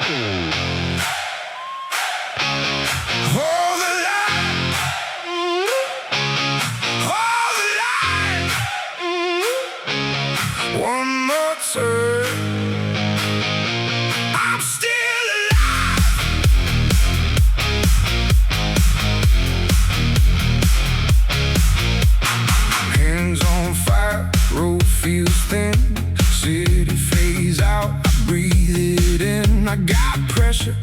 Hold the line. Hold the line. One more turn. I'm still alive. Hands on fire, road feels thin. City fades out, I breathe it in. I got pressure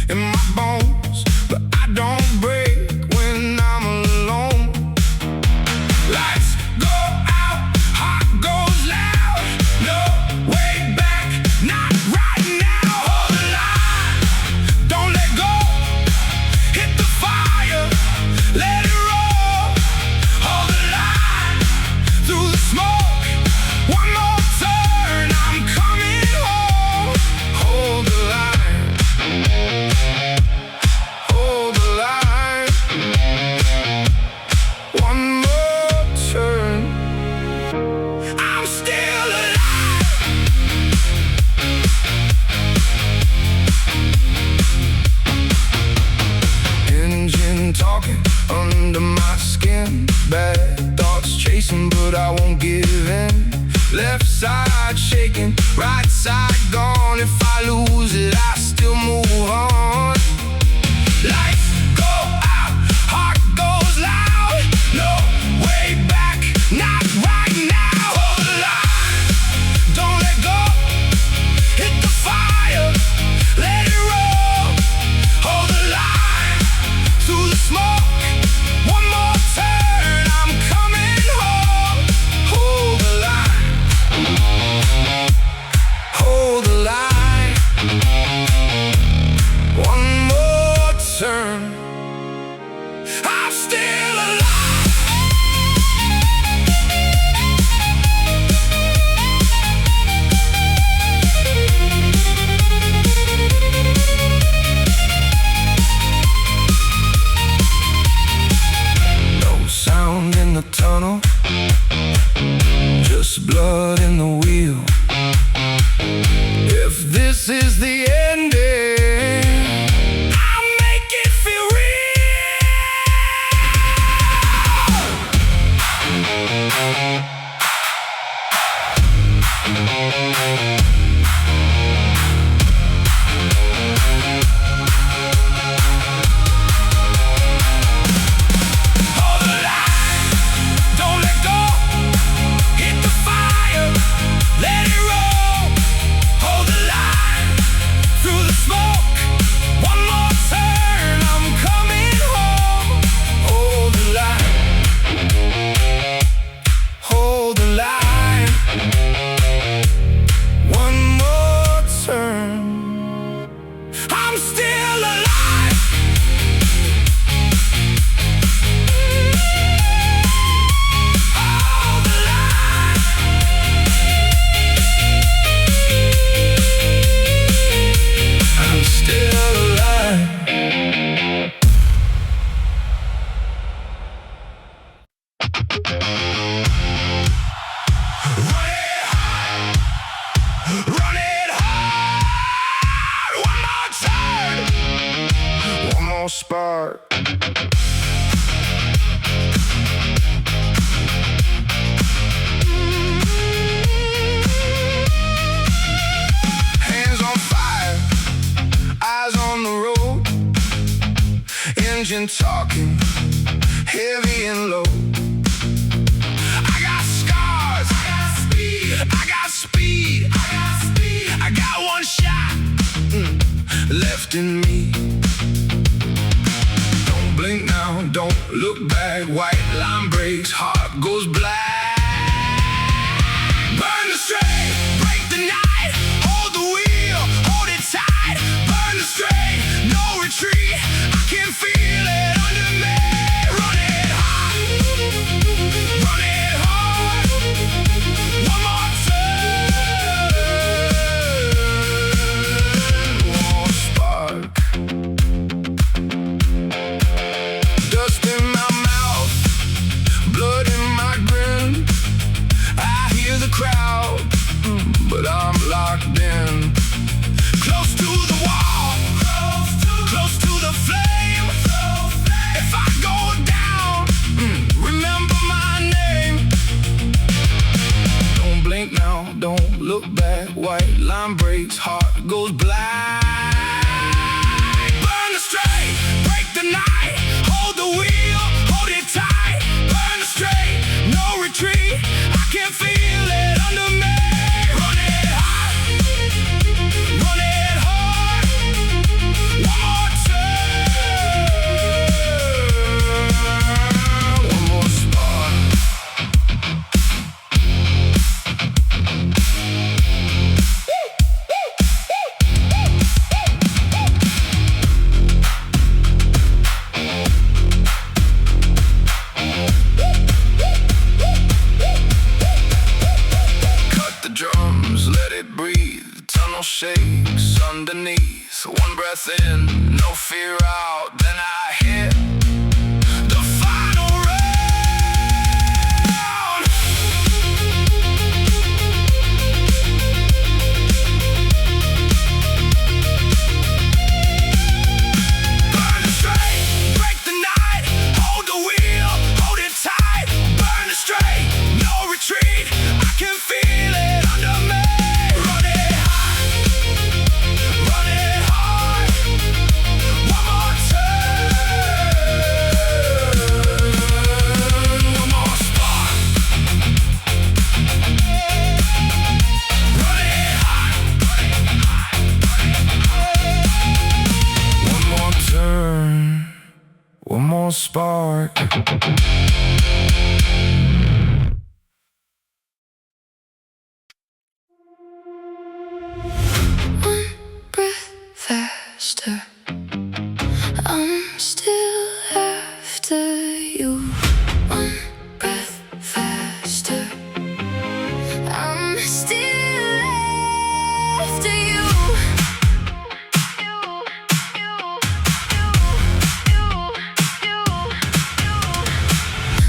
in my bones, but I don't break when I'm alone. Lights go out, heart goes loud. No way back, not right now. Hold the line, don't let go. Hit the fire, let it roll. Hold the line, through the smoke. One more turn, I'm coming home. Hold the line. Hold the line. One more turn. I'm still alive. Engine talking under my skin. Bad thoughts chasing, but I won't give in. Left side shaking, right side gone. If I lose it, I still move on. Lights go out, heart goes loud. No way back, not right now. Hold the line, don't let go. Hit the fire, let it roll. Hold the line, through the smoke. One more turn, I'm coming home. Hold the line. Hold the line. One more turn. I'm still alive. No sound in the tunnel, just blood in the wheel. If this is the ending, I'll make it feel Hold the line, don't let go. Hit the fire, let it roll. Hold the line, through the smoke. One more turn, I'm coming home. Hold the line. Hold the line. One more turn. I'm still alive. Hold the line. I'm still alive. Run it hard. One more turn. One more spark. Hands on fire, eyes on the road. Engine talking, heavy and low. I got scars, I got speed, I got speed, I got speed. I got one shot left in me. Don't blink now, don't look back. White line breaks, heart goes black. Burn the string, break the night. Hold the wheel, hold it tight. Burn the string, no retreat. I can feel it under me. Run it hard, run it hard. One more turn, one more spark. Dust in my mouth, blood in my grin. straight line breaks, heart goes black. Burn the straight, break the night, hold the wheel, hold it tight. Burn the straight, no retreat, I can feel it under me. Run it high, run it hard, one more turn, one more spark. Drums, let it breathe, tunnel shakes underneath. One breath in, no fear out, then I hit the final round. Burn the straight, break the night, hold the wheel, hold it tight. Burn the straight, no retreat, I can feel it under me. Run it high, run it hard, one more turn, one more spark. Run it high, one more turn, one more spark. Faster, I'm still after you. One breath faster, I'm still after you.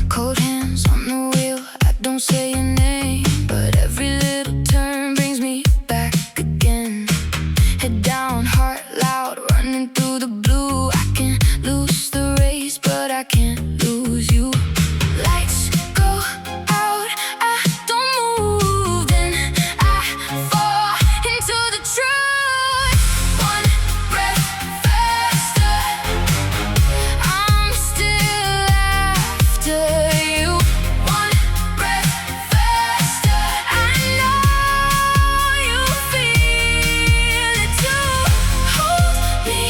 Cold hands on the wheel, I don't say your name, but every little turn brings me back again. Head down, heart loud, running through the blue. I can lose the race, but I can't lose you. Lights go out, I don't move, then I fall into the truth. One breath faster, I'm still after you. One breath faster, I know you feel it too. Hold me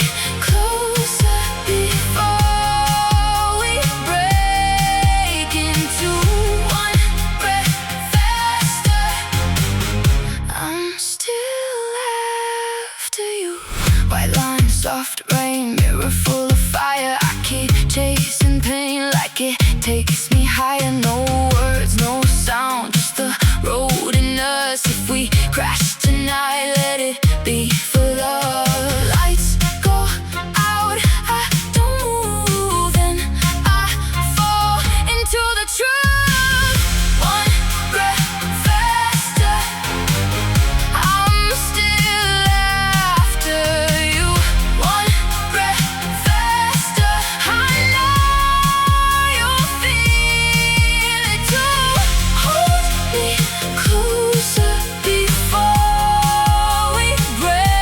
closer before we break into. One breath faster, I'm still after you. White line, soft rain, mirror full of fire. I keep chasing pain like it takes me higher. No words, no sound, just the road and us. If we crash tonight, let it be for love. Lights go out, I don't move, then I fall into the truth. One breath faster, I'm still after you. One breath faster, I know you feel it too. Hold me closer before we break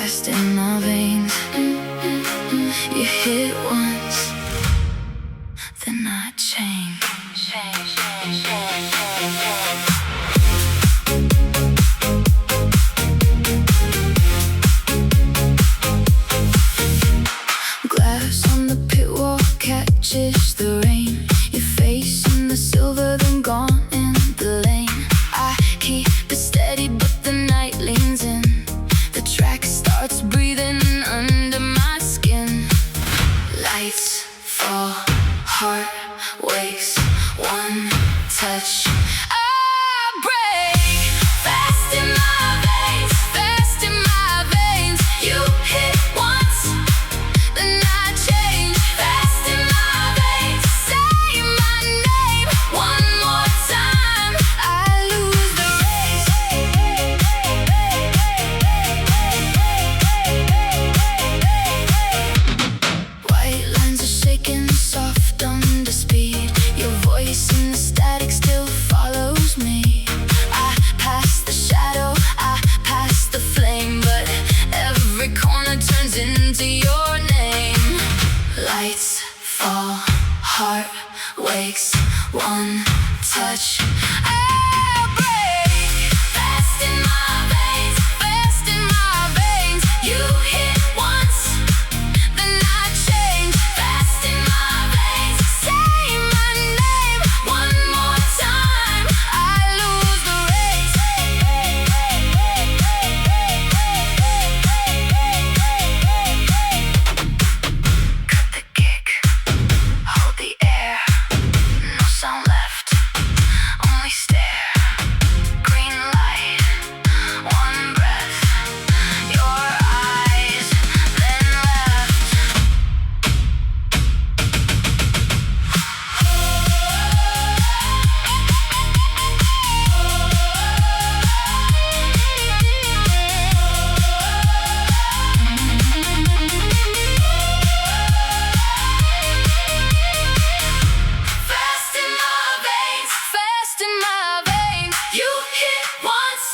fast in my veins. You hit once, then I change. Glass on the pit wall catches the rain. Your face in the silver, then gone in the lane. I keep it steady, but the night leans in. The track starts breathing under my skin. Lights fall, heart wakes, one touch. I break fast in my veins, fast in my veins. You hit once, then I change. Fast in my veins, say my name one more time. I lose the race. White lines are shaking, soft under speed. Your voice in the static still follows me. I pass the shadow, I pass the flame, but every corner turns into your name. Lights fall, heart wakes, one touch. I break fast in my veins, fast in my veins. You hit once, then I change. Fast in my veins, say my name one more time. I lose the race. Cut the kick, hold the air. No sound left, only stare. Green light, one breath. Your eyes, then left. Fast in my veins, fast in my veins. You hit once,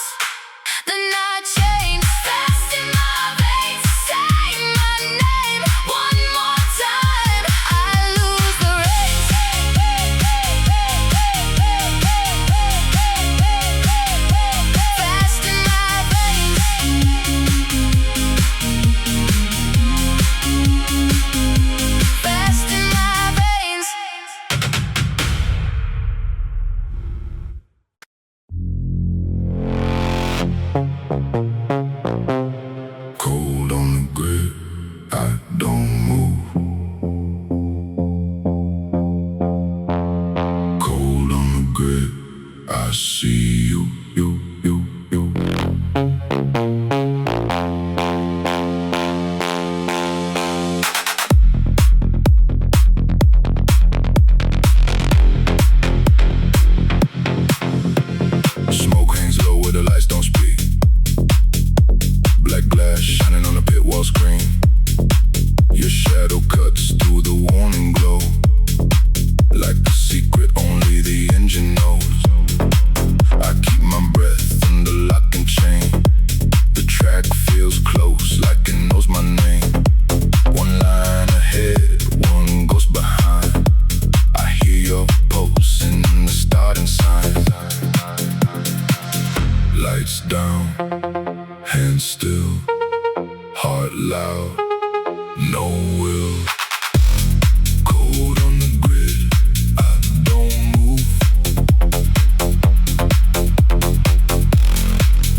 then I change. Fast in my veins, say my name one more time. I lose the race. Fast in my veins. Fast in my veins. Cold on the grid, I don't move. Cold on the grid, I see you. Smoke hangs low where the lights don't speak. Black glass shining on the pit wall screen. Your shadow cuts through the warning glow. Like a secret only the engine knows. I keep my breath under lock and chain. The track feels close, like it knows my name. One line ahead, one goes behind. I hear your pulse in the starting sign. Lights down, hands still, heart loud, no will. Cold on the grid, I don't move.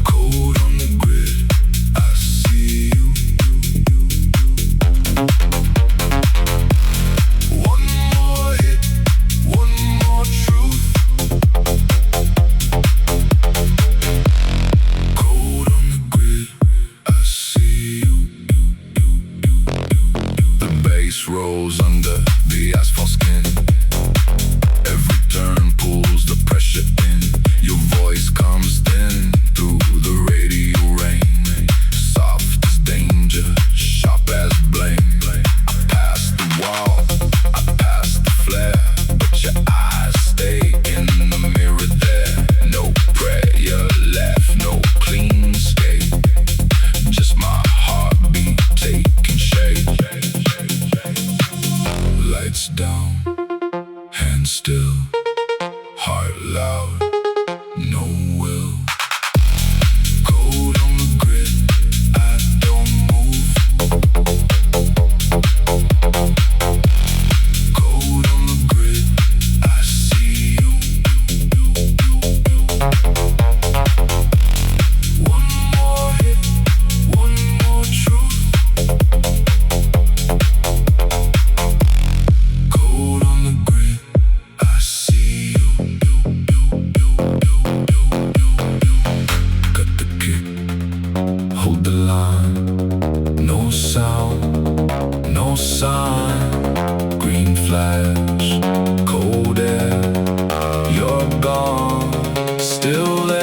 Cold on the grid, I see you. One more hit, one more truth. Cold on the grid, I see you. The bass hold the line. No sound, no sign. Green flash, cold air. You're gone, still there.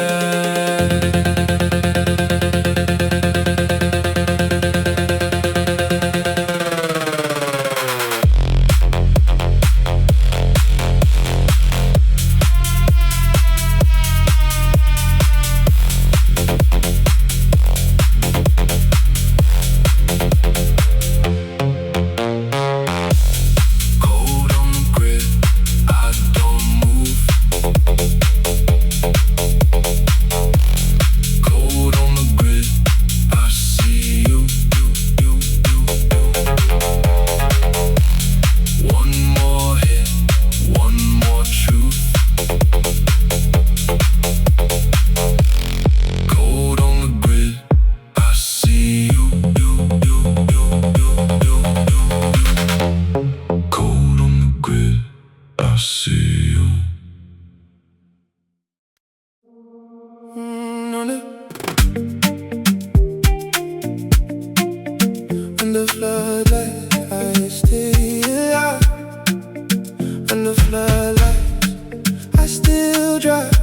Under floodlights, I stay alive. Under floodlights, I still drive.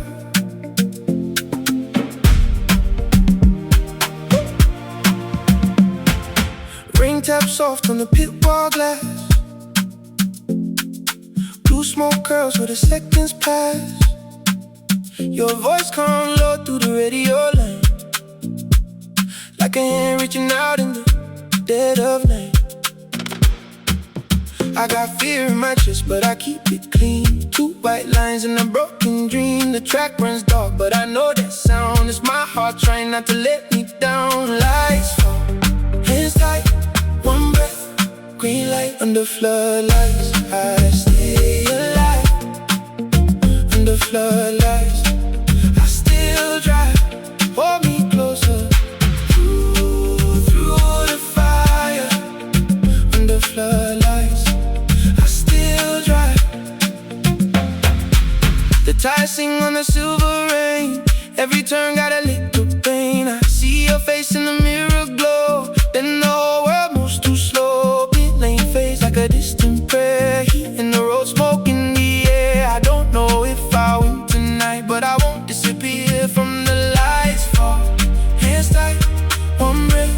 Rain taps soft on the pit wall glass. Blue smoke curls where the seconds pass. Your voice comes low through the radio line, like a hand reaching out in the dead of night. I got fear in my chest, but I keep it clean. Two white lines in a broken dream. The track runs dark, but I know that sound. It's my heart trying not to let me down. Lights fall, hands tight, one breath, green light. Under floodlights, I stay alive. Under floodlights, I still drive. Hold me closer. Floodlights, I still drive. The tires sing on the silver rain. Every turn got a little pain. I see your face in the mirror glow. Then the whole world moves too slow. Pit lane fades like a distant prayer. Heat in the road, smoke in the air. I don't know if I win tonight, but I won't disappear from the lights fall. Hands tight, one breath,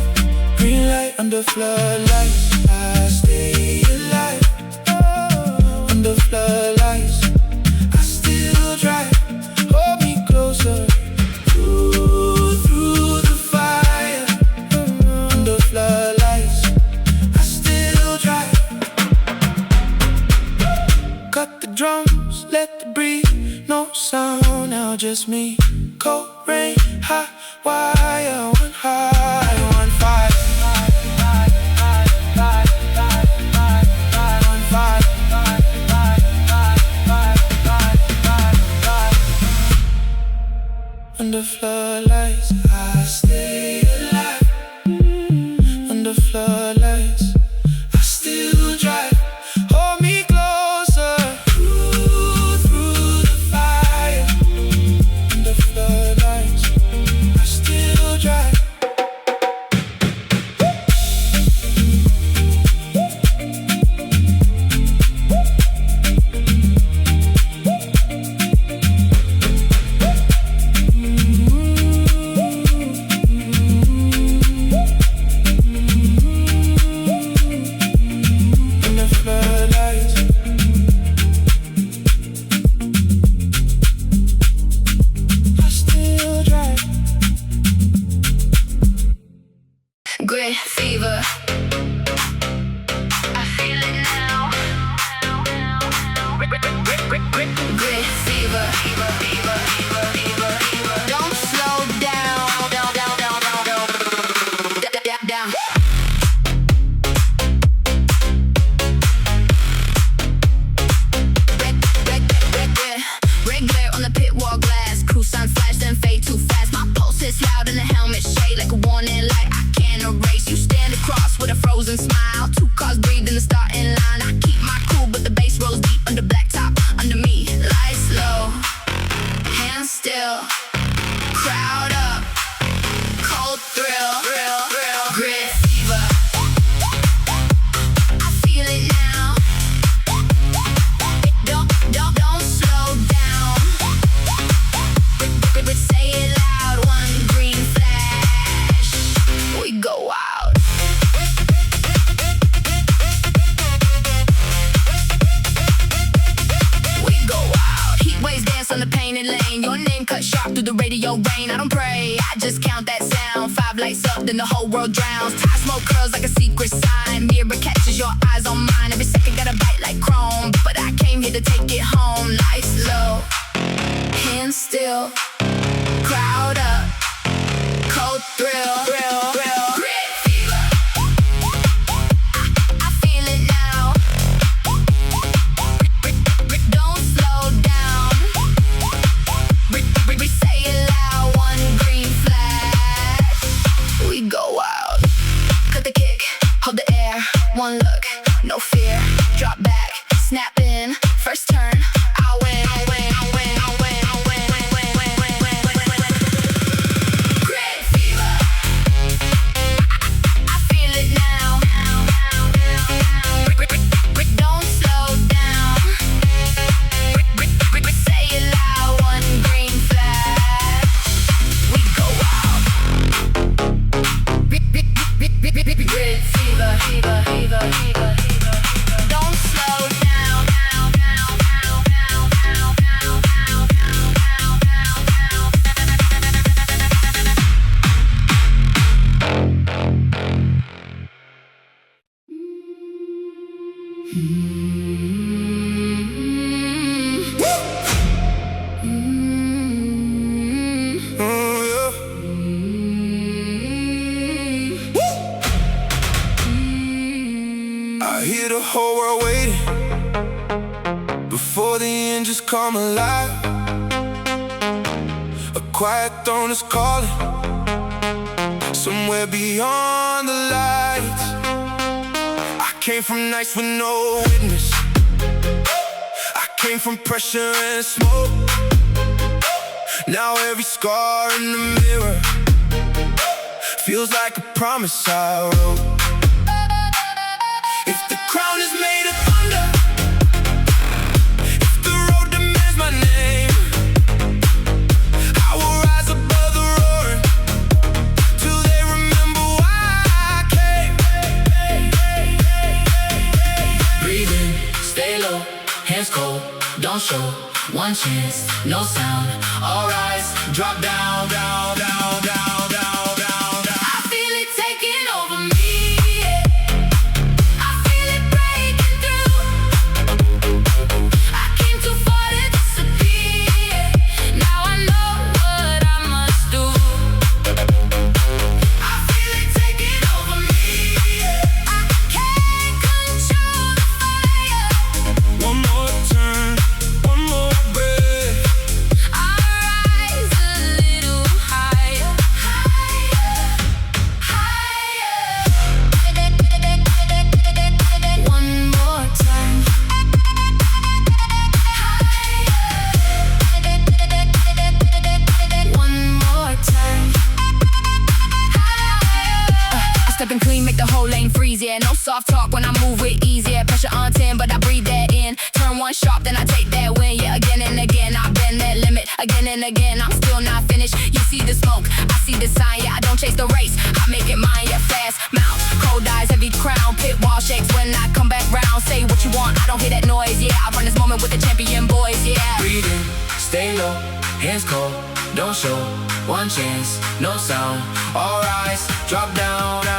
green light. Under floodlights, I stay alive. Under floodlights, I still drive. Hold me closer. Through the fire. Under floodlights, I still drive. Cut the drums, let the breathe. No sound, now just me. Cold rain, hot wire. One high, one fire. Under floodlights, I stay alive. Under floodlights, I still drive. Hold me closer. Through the fire. Under floodlights, I still drive. Grit fever, I feel it now. Grit fever, don't slow down. Red glare on the pit wall glass. Cruise sign flash, then fade too fast. My pulse hits loud in the helmet shade like a warning light. Race. You stand across with a frozen smile. Two cars breathe in the starting line. I keep my cool, but the bass rolls deep under blacktop. Under me, lights low, hands still, crowd up, cold thrill. no rain, I don't pray, I just count that sound. 5 lights up, then the whole world drowns. Tie smoke curls like a secret sign. Mirror catches your eyes on mine. Every second got a bite like chrome, but I came here to take it home. Lights low, hands still, crowd up, cold thrill, Grit fever. I feel it now. Don't slow down. We say it loud. One green flag, we go wild. Cut the kick, hold the air. One look, no fear. Drop back, snap in. First turn, I'll win. Grit fever. I feel it now. Don't slow down. Say it loud. One green flag, we go wild. Grit fever. Don't slow down. I hear the whole world waiting before the engines come alive. A quiet throne is calling somewhere beyond the lights. I came from nights with no witness. I came from pressure and smoke. Now every scar in the mirror feels like a promise I wrote. If the crown is made of thunder, if the road demands my name, I will rise above the roaring till they remember why I came. Breathe in, stay low, hands cold, don't show. One chance, no sound. All rise, drop down. I feel it taking over me. I feel it breaking through. I came too far to disappear. Now I know what I must do. I feel it taking over me. I can't control the fire. One more turn, one more breath. I rise a little higher. One more turn. One more turn. I step in clean, make the whole lane freeze, yeah. No soft talk when I move with ease, yeah. Pressure on 10, but I breathe that in. Turn one sharp, then I take that win, yeah. Again and again, I bend that limit. Again and again, I'm still not finished. You see the smoke, I see the sign, yeah. I don't chase the race, I make it mine, yeah. Fast mouth, cold eyes, heavy crown. Pit wall shakes when I come back round. Say what you want, I don't hear that noise, yeah. I run this moment with the champion boys, yeah. Breathe in, stay low, hands cold, don't show. One chance, no sound. All rise, drop down. I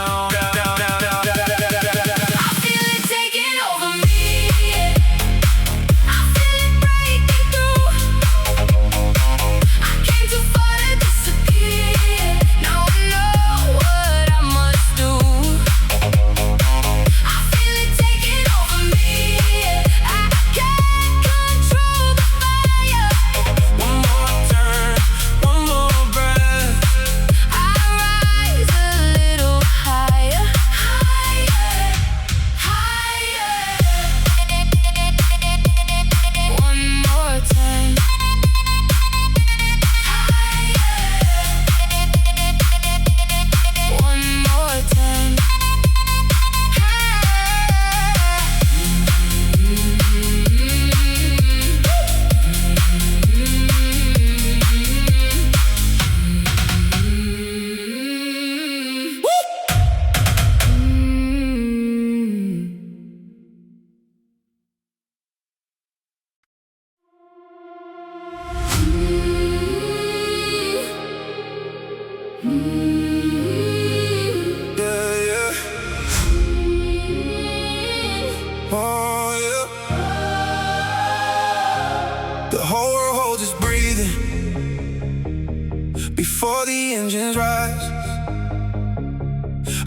feel it taking over me. I feel it breaking through. I came too far to disappear. Now I know what I must do. I feel it taking over me. I can't control the fire. One more turn, one more breath. I rise a little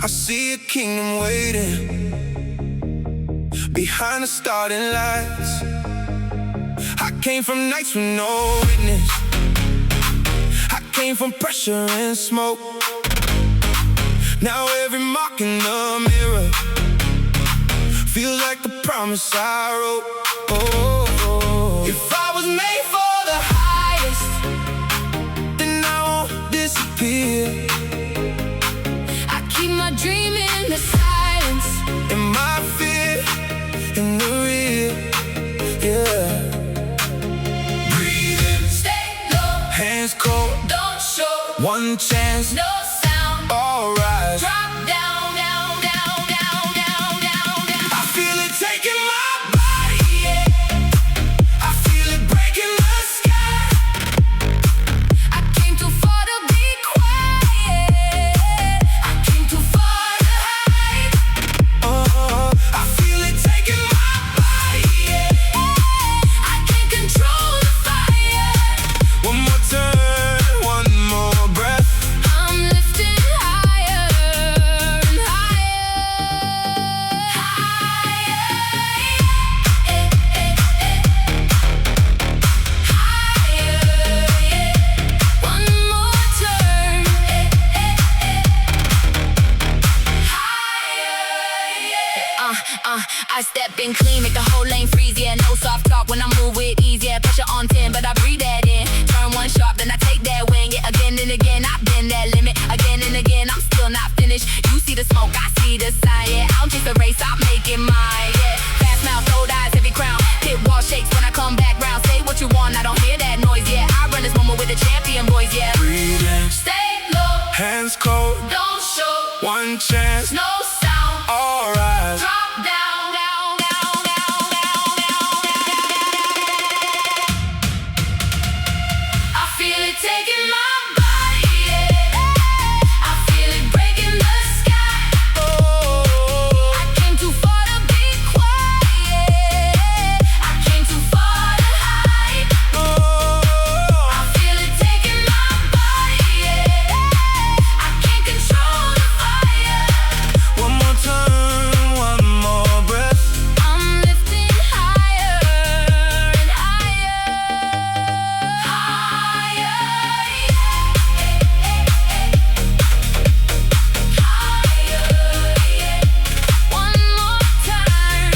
I see a kingdom waiting behind the starting lights. I came from nights with no witness. I came from pressure and smoke. Now every mark in the mirror feels like the promise I wrote. If I was made for the highest, then I won't disappear. I keep my dream in the silence, and my fear in the rear. Yeah. Breathe in, stay low, hands cold, don't show, one chance, no sound, all rise. drop down, down, down, down, down, down, down. I feel it taking my body, yeah. I feel it breaking the sky. I came too far to be quiet. I came too far to hide. I feel it taking my body, yeah. I can't control the fire. One more turn, one more breath. I'm lifting higher and higher, higher. One more turn, I step in clean, make the whole lane freeze, yeah. No soft talk when I move with ease, yeah. Pressure on 10, but I breathe that in. Turn one sharp, then I take that wing, yeah. Again and again, I've been that limit. Again and again, I'm still not finished. You see the smoke, I see the sign, yeah. I don't chase the race, I make it mine, yeah. Fast mouth, cold eyes, heavy crown. Pit wall shakes when I come back round. Say what you want, I don't hear that noise, yeah. I run this moment with the champion boys, yeah. Breathe in, Stay low, hands cold, don't show, one chance, no sound, all rise. drop down, down, down, down, down, down, down. I feel it taking my body, yeah. I feel it breaking the sky. I came too far to be quiet. I came too far to hide. I feel it taking my body, yeah. I can't control the fire. One more turn, one more breath. I'm lifting higher and higher, higher. One more time,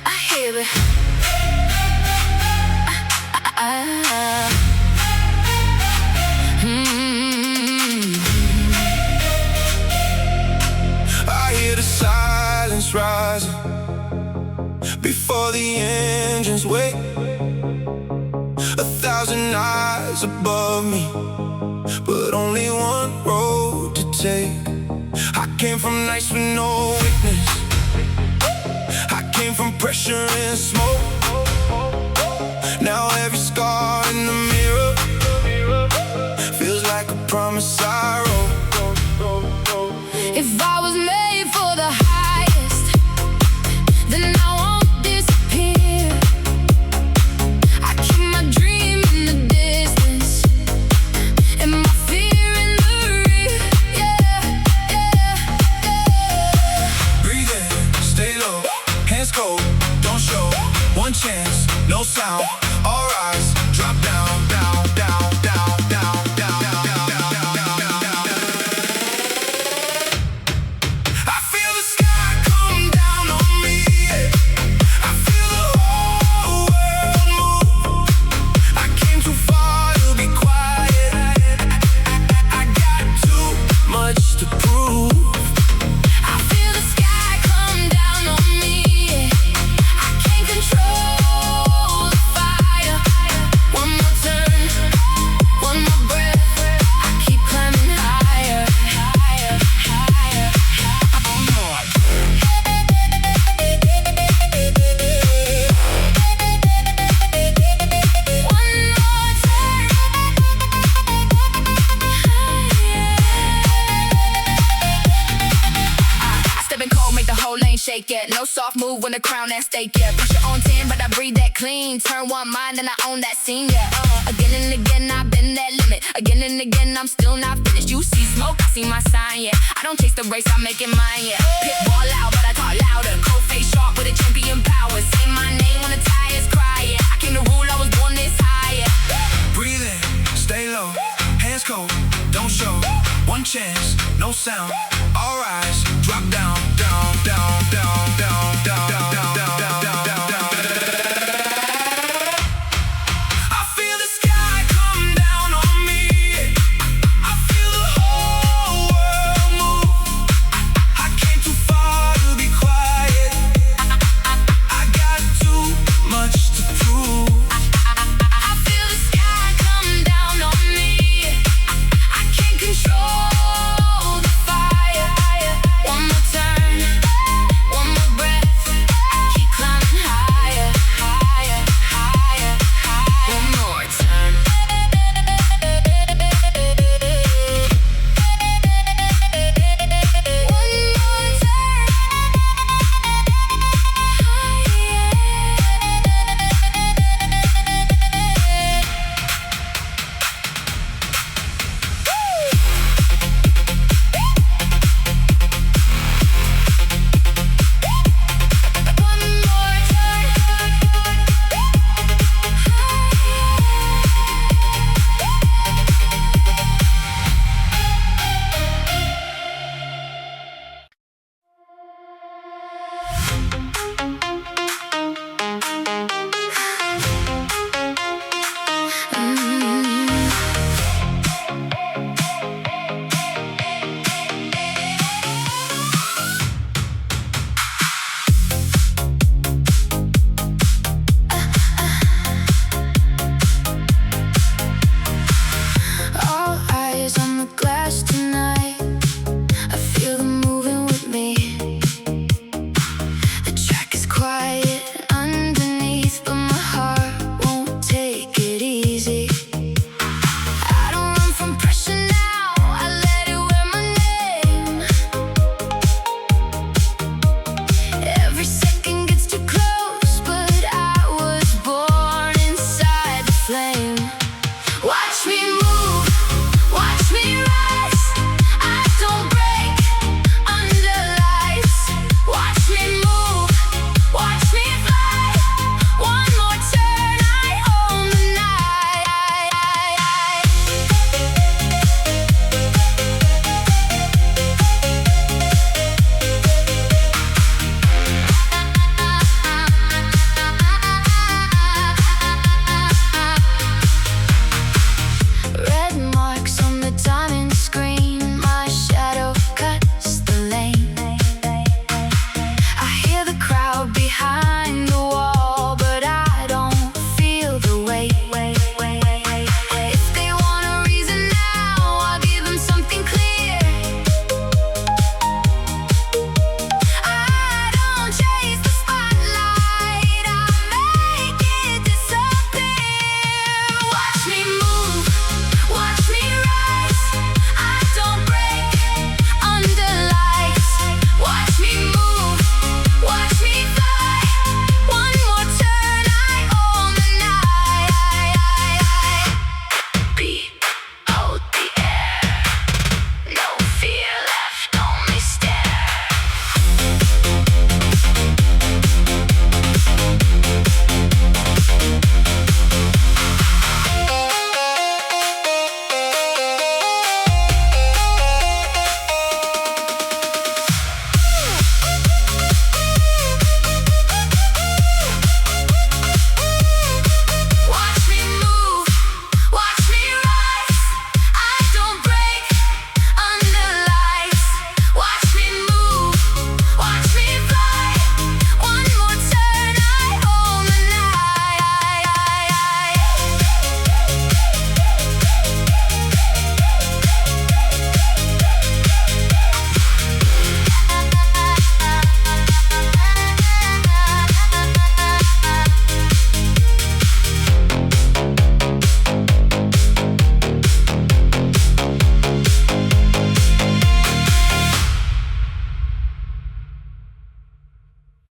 I hear it. I hear the silence rising before the engines wake. 1,000 eyes above me, but only one road to take. I came from nights with no witness. I came from pressure and smoke. Now every scar in the mirror feels like a promise I wrote. If I was made for the highest, then I won't disappear. I keep my dream in the distance, and my fear in the rear. Yeah, yeah, yeah. Breathe in, stay low, hands cold, don't show. One chance, no sound, all rise. Drop down, down, down, down, down, down, down, down, down, down, down, down. I feel the sky come down on me. I feel the whole world move. I came too far to be quiet. I got too much to prove. shake it. No soft move when the crown at stake, yeah. Pressure on 10, but I breathe that clean. Turn one mind and I own that scene, yeah. Again and again, I've been that limit. Again and again, I'm still not finished. You see smoke, I see my sign, yeah. I don't chase the race, I make it mine, yeah. Pit ball loud, but I talk louder. Cold face sharp with a champion power. Say my name when the tires cry, yeah. I came to rule, I was born this high, yeah. Breathe in, stay low, hands cold, don't show. One chance, no sound. All rise, drop down, down, down, down, down, down, down, down, down.